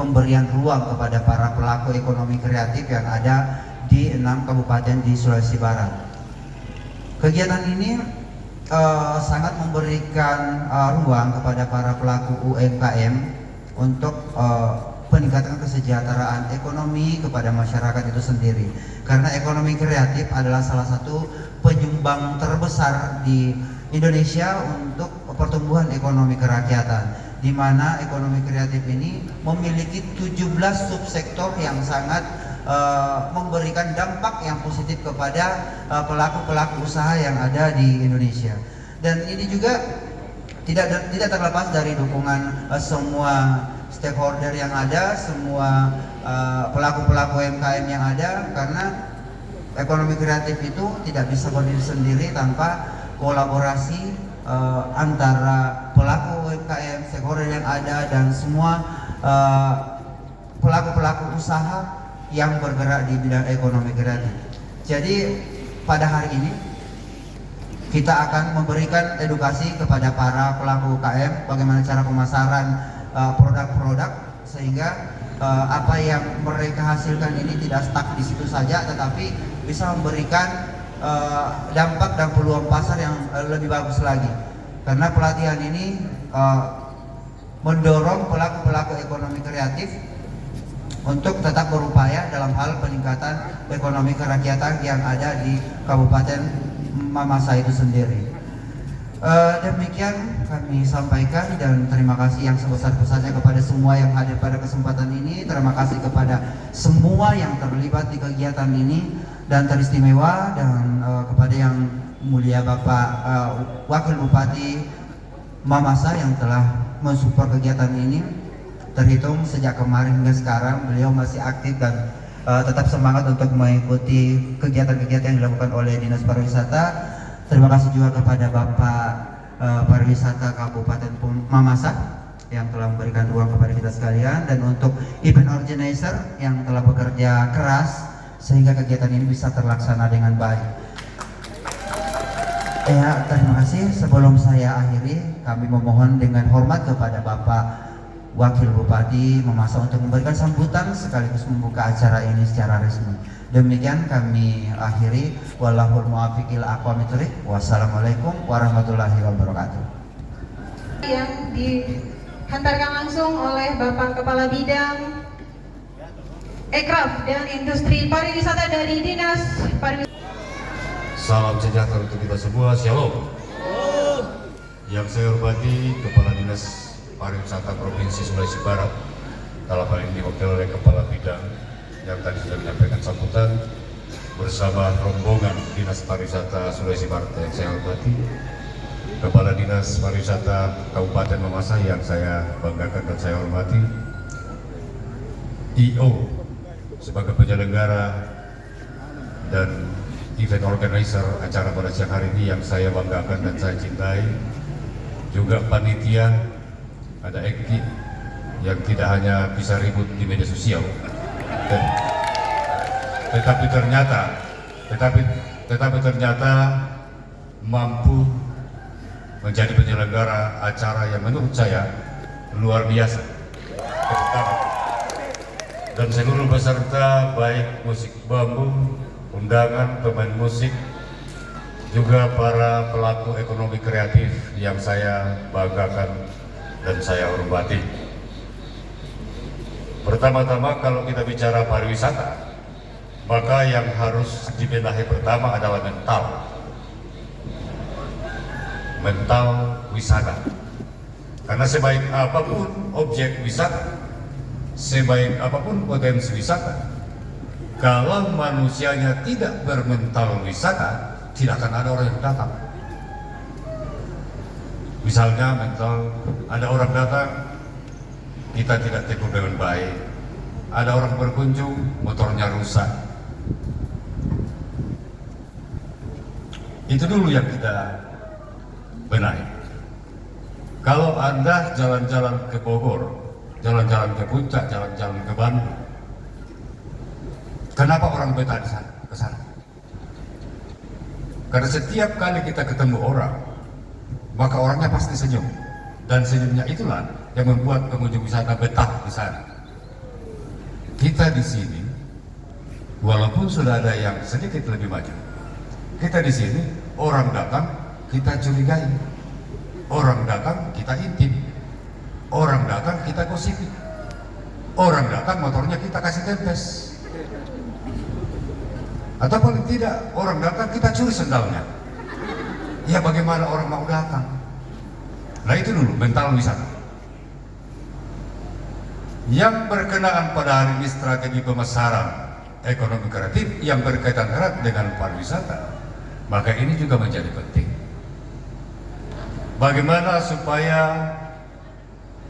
pemberian ruang kepada para pelaku ekonomi kreatif yang ada di 6 kabupaten di Sulawesi Barat. Kegiatan ini sangat memberikan ruang kepada para pelaku UMKM untuk peningkatan kesejahteraan ekonomi kepada masyarakat itu sendiri. Karena ekonomi kreatif adalah salah satu penyumbang terbesar di Indonesia untuk pertumbuhan ekonomi kerakyatan, di mana ekonomi kreatif ini memiliki 17 subsektor yang sangat memberikan dampak yang positif kepada pelaku-pelaku usaha yang ada di Indonesia. Dan ini juga tidak terlepas dari dukungan semua stakeholder yang ada, semua pelaku-pelaku UMKM yang ada, karena ekonomi kreatif itu tidak bisa berdiri sendiri tanpa kolaborasi antara pelaku UMKM, stakeholder yang ada, dan semua pelaku-pelaku usaha yang bergerak di bidang ekonomi kreatif. Jadi pada hari ini kita akan memberikan edukasi kepada para pelaku UKM bagaimana cara pemasaran produk-produk, sehingga apa yang mereka hasilkan ini tidak stuck di situ saja, tetapi bisa memberikan dampak dan peluang pasar yang lebih bagus lagi. Karena pelatihan ini mendorong pelaku-pelaku ekonomi kreatif untuk tetap berupaya dalam hal peningkatan ekonomi kerakyatan yang ada di Kabupaten Mamasa itu sendiri. Demikian kami sampaikan, dan terima kasih yang sebesar-besarnya kepada semua yang hadir pada kesempatan ini. Terima kasih kepada semua yang terlibat di kegiatan ini dan teristimewa, dan kepada yang mulia Bapak Wakil Bupati Mamasa yang telah mensupport kegiatan ini. Terhitung sejak kemarin hingga sekarang beliau masih aktif dan tetap semangat untuk mengikuti kegiatan-kegiatan yang dilakukan oleh Dinas Pariwisata. Terima kasih juga kepada Bapak Pariwisata Kabupaten Mamasa yang telah memberikan ruang kepada kita sekalian, dan untuk event organizer yang telah bekerja keras sehingga kegiatan ini bisa terlaksana dengan baik. Ya, terima kasih. Sebelum saya akhiri, kami memohon dengan hormat kepada Bapak Wakil Bupati Mamasa untuk memberikan sambutan sekaligus membuka acara ini secara resmi. Demikian kami akhiri. Wallahul muwaffiq ila aqwamit thoriq. Wassalamualaikum warahmatullahi wabarakatuh. Yang dihantarkan langsung oleh Bapak Kepala Bidang Ekraf dan Industri Pariwisata dari Dinas Pariwisata. Salam sejahtera untuk kita semua. Shalom. Yang saya hormati Kepala Dinas Pariwisata Provinsi Sulawesi Barat, dalam hal ini diwakili oleh Kepala Bidang yang tadi sudah menyampaikan sambutan, bersama rombongan Dinas Pariwisata Sulawesi Barat yang saya hormati, Kepala Dinas Pariwisata Kabupaten Mamasa yang saya banggakan dan saya hormati, IO sebagai penyelenggara dan event organizer acara pada siang hari ini yang saya banggakan dan saya cintai, juga panitia. Ada Eki yang tidak hanya bisa ribut di media sosial, tetapi ternyata mampu menjadi penyelenggara acara yang menurut saya luar biasa. Dan seluruh peserta, baik musik bambu, undangan, pemain musik, juga para pelaku ekonomi kreatif yang saya banggakan dan saya hormati. Pertama-tama kalau kita bicara pariwisata, maka yang harus dibenahi pertama adalah mental wisata. Karena sebaik apapun objek wisata, sebaik apapun potensi wisata, kalau manusianya tidak bermental wisata, tidak akan ada orang yang datang. Misalnya mental, ada orang datang, kita tidak tegur dengan baik. Ada orang berkunjung, motornya rusak. Itu dulu yang kita benahi. Kalau Anda jalan-jalan ke Bogor, jalan-jalan ke Puncak, jalan-jalan ke Bandung, kenapa orang betah di sana, ke sana? Karena setiap kali kita ketemu orang, maka orangnya pasti senyum, dan senyumnya itulah yang membuat pengunjung wisata betah di sana. kita di sini, walaupun sudah ada yang sedikit lebih maju, kita di sini orang datang kita curigai, orang datang kita intip, orang datang kita gosipi, orang datang motornya kita kasih tempes, atau paling tidak orang datang kita curi sendalnya. Ya bagaimana orang mau datang? Nah itu dulu mental wisata. Yang berkenaan pada hari ini strategi pemasaran ekonomi kreatif yang berkaitan erat dengan pariwisata, maka ini juga menjadi penting. Bagaimana supaya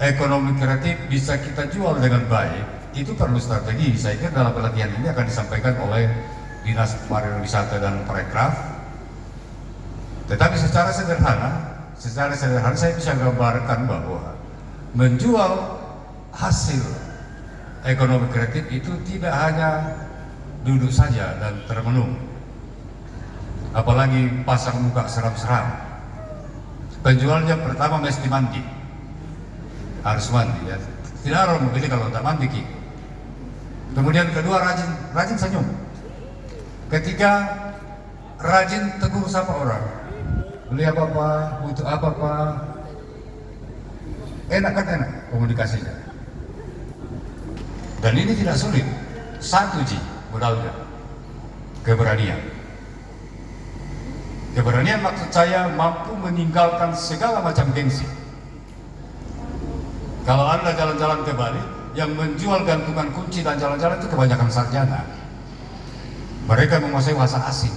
ekonomi kreatif bisa kita jual dengan baik, itu perlu strategi. Saya kira dalam pelatihan ini akan disampaikan oleh Dinas Pariwisata dan Parekraf. Tetapi secara sederhana saya bisa gambarkan bahwa menjual hasil ekonomi kreatif itu tidak hanya duduk saja dan termenung, apalagi pasang muka seram-seram. Penjualnya pertama mesti mandi, harus mandi ya. Tidak ada orang membeli kalau tidak mandi. Kemudian kedua rajin senyum. Ketiga rajin tegur sapa orang. Beli apa-apa, butuh apa-apa, enak komunikasinya. Dan ini tidak sulit. Satu modalnya, keberanian. Keberanian maksud saya mampu meninggalkan segala macam gengsi. Kalau Anda jalan-jalan ke Bali, yang menjual gantungan kunci dan jalan-jalan itu kebanyakan sarjana. Mereka menguasai bahasa asing.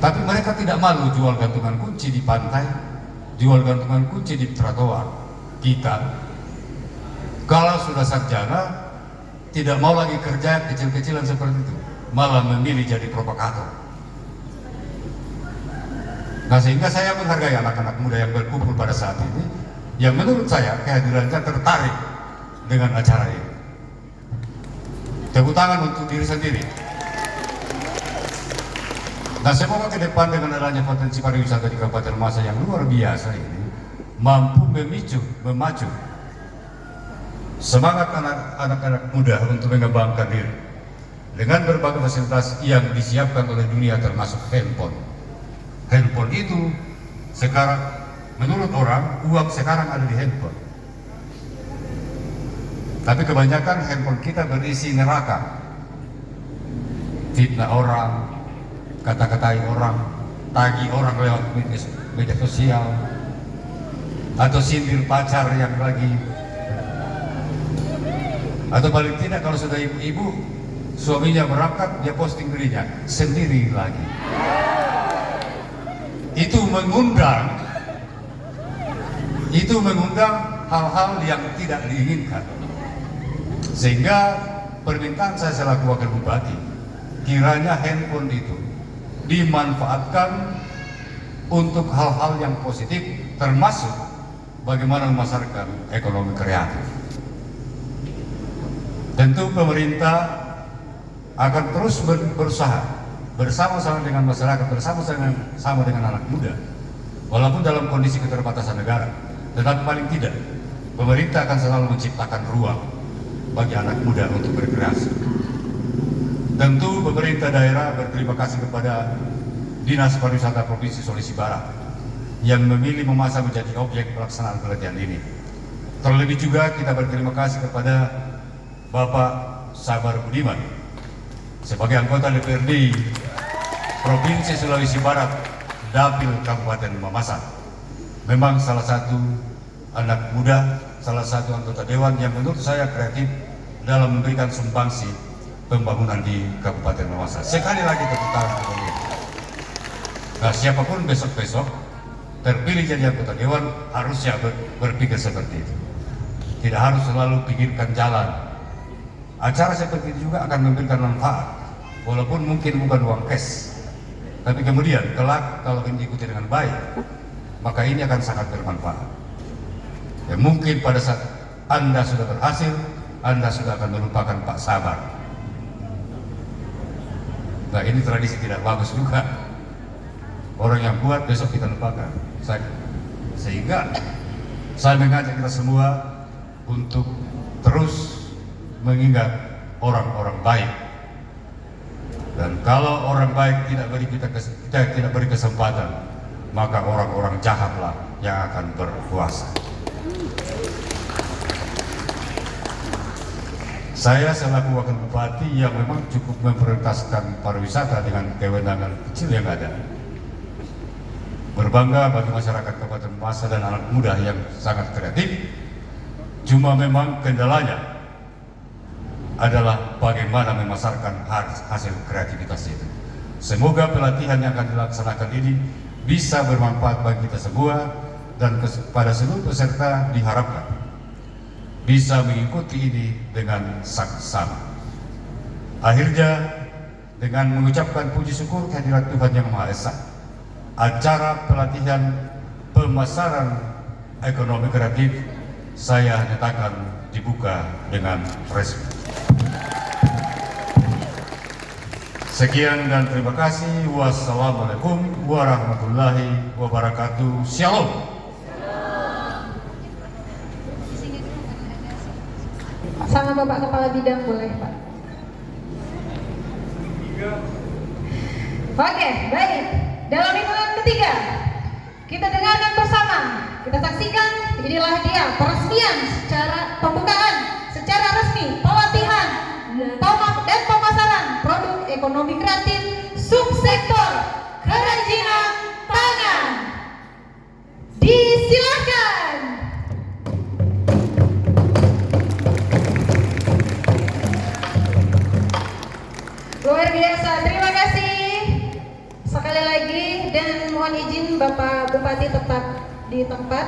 Tapi mereka tidak malu jual gantungan kunci di pantai, jual gantungan kunci di trotoar. Kita, kalau sudah sarjana, tidak mau lagi kerja kecil-kecilan seperti itu, malah memilih jadi provokator. Nah sehingga saya menghargai anak-anak muda yang berkumpul pada saat ini, yang menurut saya kehadirannya tertarik dengan acara ini. Tepuk tangan untuk diri sendiri. Nah semoga ke depan dengan adanya potensi pariwisata di Kabupaten Mamasa yang luar biasa ini mampu memacu semangat anak-anak muda untuk mengembangkan diri dengan berbagai fasilitas yang disiapkan oleh dunia termasuk handphone. Handphone itu sekarang menurut orang uang sekarang ada di handphone. Tapi kebanyakan handphone kita berisi neraka, fitnah orang, kata-katai orang, tagih orang lewat media sosial, atau sindir pacar yang lagi, atau paling tidak kalau sudah ibu-ibu suaminya berangkat dia posting dirinya sendiri lagi. Itu mengundang hal-hal yang tidak diinginkan. Sehingga permintaan saya selaku wakil bupati, kiranya handphone itu dimanfaatkan untuk hal-hal yang positif, termasuk bagaimana memasarkan ekonomi kreatif. Tentu pemerintah akan terus berusaha bersama-sama dengan masyarakat, bersama-sama dengan anak muda, walaupun dalam kondisi keterbatasan negara. Tetapi paling tidak, pemerintah akan selalu menciptakan ruang bagi anak muda untuk berkreasi. Tentu pemerintah daerah berterima kasih kepada Dinas Pariwisata Provinsi Sulawesi Barat yang memilih Mamasa menjadi objek pelaksanaan pelatihan ini. Terlebih juga kita berterima kasih kepada Bapak Sabar Budiman sebagai anggota DPRD Provinsi Sulawesi Barat, Dapil Kabupaten Mamasa. Memang salah satu anak muda, salah satu anggota dewan yang menurut saya kreatif dalam memberikan sumbangsi pembangunan di Kabupaten Mamasa. Sekali lagi tepuk tangan untuk beliau. Nah, siapapun besok-besok terpilih jadi anggota dewan harusnya berpikir seperti itu. Tidak harus selalu pikirkan jalan. Acara seperti itu juga akan memberikan manfaat, walaupun mungkin bukan uang cash. Tapi kemudian kelak kalau ini diikuti dengan baik, maka ini akan sangat bermanfaat. Ya, mungkin pada saat Anda sudah berhasil, Anda sudah akan melupakan Pak Sabar. Nah ini tradisi tidak bagus juga. Orang yang buat besok kita lupakan. Sehingga saya mengajak kita semua untuk terus mengingat orang-orang baik. Dan kalau orang baik tidak beri kesempatan, maka orang-orang jahatlah yang akan berkuasa. Saya selaku wakil bupati yang memang cukup memprioritaskan pariwisata dengan kewenangan kecil yang ada, berbangga bagi masyarakat Kabupaten Mamasa dan anak muda yang sangat kreatif. Cuma memang kendalanya adalah bagaimana memasarkan hasil kreativitas itu. Semoga pelatihan yang akan dilaksanakan ini bisa bermanfaat bagi kita semua, dan pada seluruh peserta diharapkan bisa mengikuti ini dengan saksama. Akhirnya, dengan mengucapkan puji syukur kehadirat Tuhan Yang Maha Esa, acara pelatihan pemasaran ekonomi kreatif saya nyatakan dibuka dengan resmi. Sekian dan terima kasih. Wassalamualaikum warahmatullahi wabarakatuh. Shalom. Sama Bapak Kepala Bidang boleh, Pak. Oke, baik. Dalam hitungan ketiga, kita dengarkan bersama, kita saksikan, inilah dia peresmian secara pembukaan, secara resmi, pelatihan dan pemasaran produk ekonomi kreatif subsektor kerajinan tangan. Disilakan. Luar biasa, terima kasih sekali lagi, dan mohon izin Bapak Bupati tetap di tempat,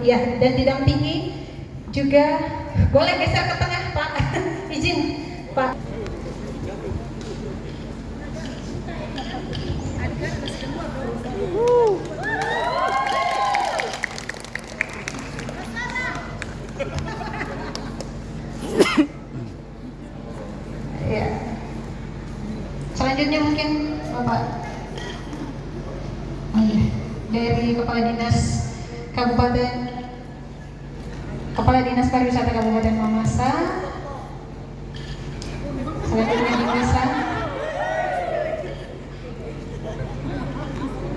ya, dan didampingi juga. Boleh geser ke tengah, Pak. Izin, Pak. Ya. Selanjutnya mungkin Bapak dari Kepala Dinas Pariwisata Kabupaten Mamasa. Selanjutnya dipesan.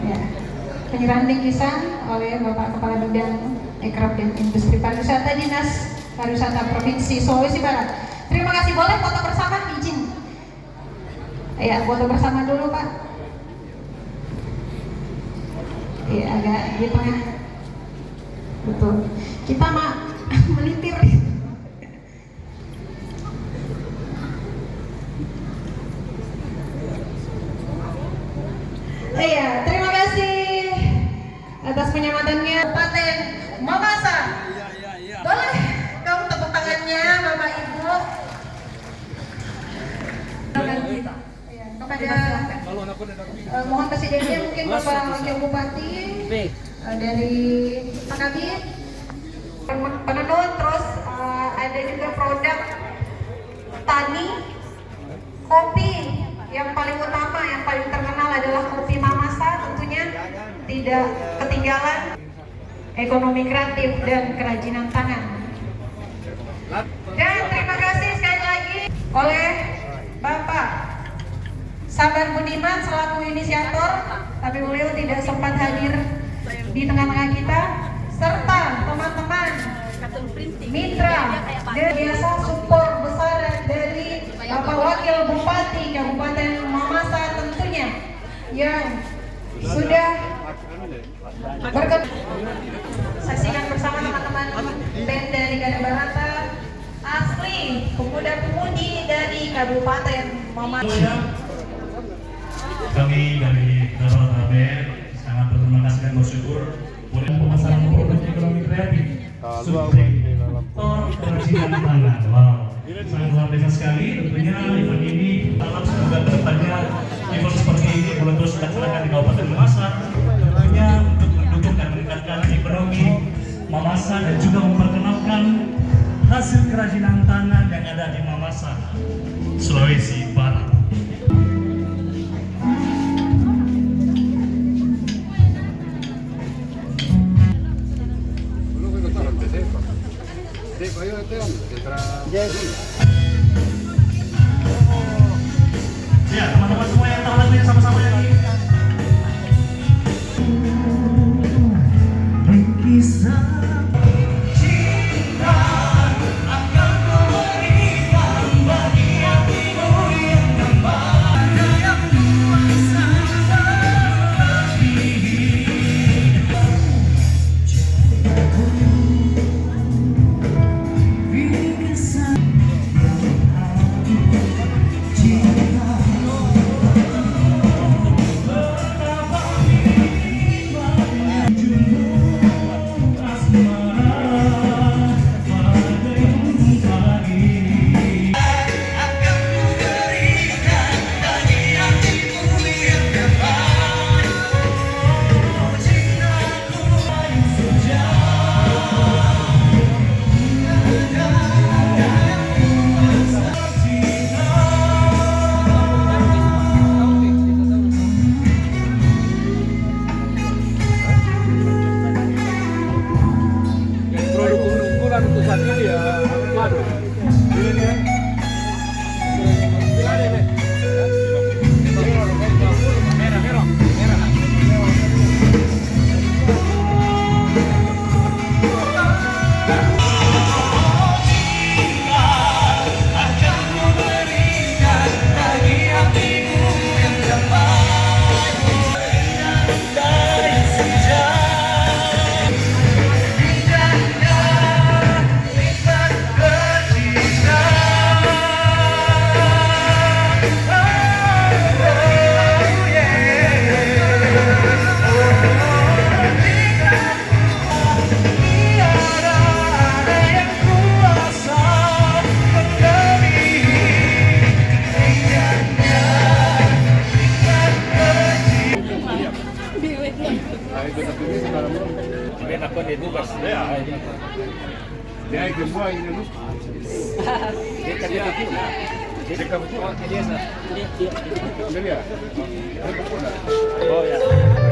Ya. Penyerahan bingkisan oleh Bapak Kepala Bidang Ekraf dan Industri Pariwisata Dinas Pariwisata Provinsi Sulawesi Barat. Terima kasih, boleh foto bersama, izin. Ya, foto bersama dulu, Pak. Iya, agak di tengah. Betul. Kita melintir. Iya, terima kasih atas penyamatannya Kabupaten Mamasa. Boleh dong tepuk tangannya, Bapak Ibu. Kepada mohon presidennya mungkin Bapak Wakil Bupati dari Pakabin, penenun, terus ada juga produk tani, kopi yang paling utama, yang paling terkenal adalah kopi Mamasa, tentunya tidak ketinggalan ekonomi kreatif dan kerajinan tangan. Dan terima kasih sekali lagi oleh Bapak Sabar Budiman selaku inisiator, tapi beliau tidak sempat hadir di tengah-tengah kita, serta teman-teman mitra dan biasa support besar dari Bapak Wakil Bupati Kabupaten Mamasa tentunya yang sudah saksikan bersama teman-teman band dari Gada Barata, asli pemuda-pemudi dari Kabupaten Mamasa. Kami dari Darul Band sangat berterima kasih dan bersyukur boleh pemasaran produk ekonomi kreatif subsektor kerajinan tangan. Wow, sangat luar biasa sekali. Tentunya event ini dalam semoga kedepannya event seperti ini boleh terus dilaksanakan di Kabupaten Mamasa, tentunya untuk mendukung dan meningkatkan ekonomi Mamasa dan juga memperkenalkan hasil kerajinan tangan yang ada di Mamasa, Sulawesi Barat. Ya, teman-teman semua yang tahu lagunya sama-sama nyanyi. Kisah cinta akan kuberikan bagi hatimu yang tambah ada yang kuasa Oh ya.